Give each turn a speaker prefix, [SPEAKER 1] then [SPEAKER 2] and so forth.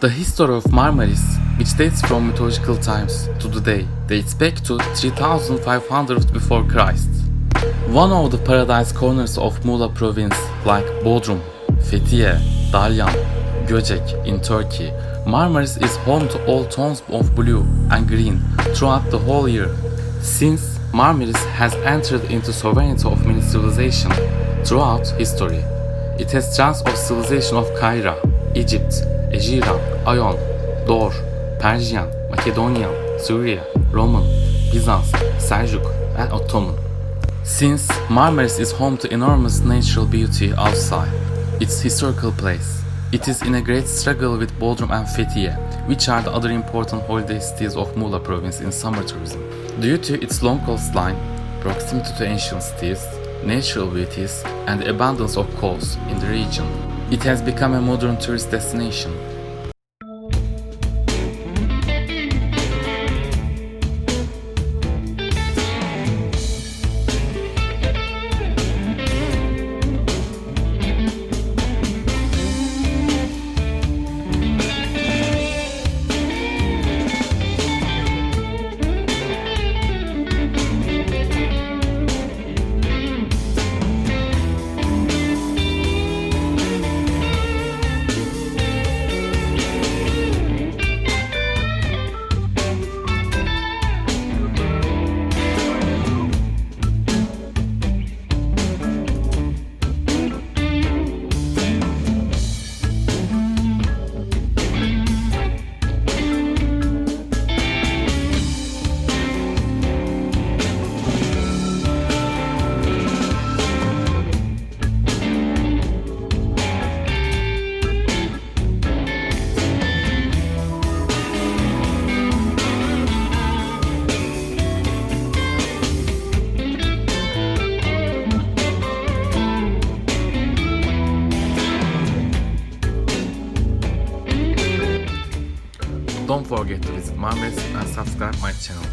[SPEAKER 1] The history of Marmaris, which dates from mythological times to today, dates back to 3500 before Christ. One of the paradise corners of Muğla province, like Bodrum, Fethiye, Dalyan, Göcek in Turkey, Marmaris is home to all tones of blue and green throughout the whole year. Since Marmaris has entered into sovereignty of many civilizations throughout history, it has strands of civilization of Cairo, Egypt, Aegean, Ion, Dor, Persian, Macedonian, Syria, Roman, Byzance, Seljuk, and Ottoman. Since Marmaris is home to enormous natural beauty outside its historical place, it is in a great struggle with Bodrum and Fethiye, which are the other important holiday cities of Muğla province in summer tourism. Due to its long coastline, proximity to ancient cities, natural beauties, and the abundance of coals in the region, it has become a modern tourist destination. Don't forget to visit Marmaris and subscribe my channel.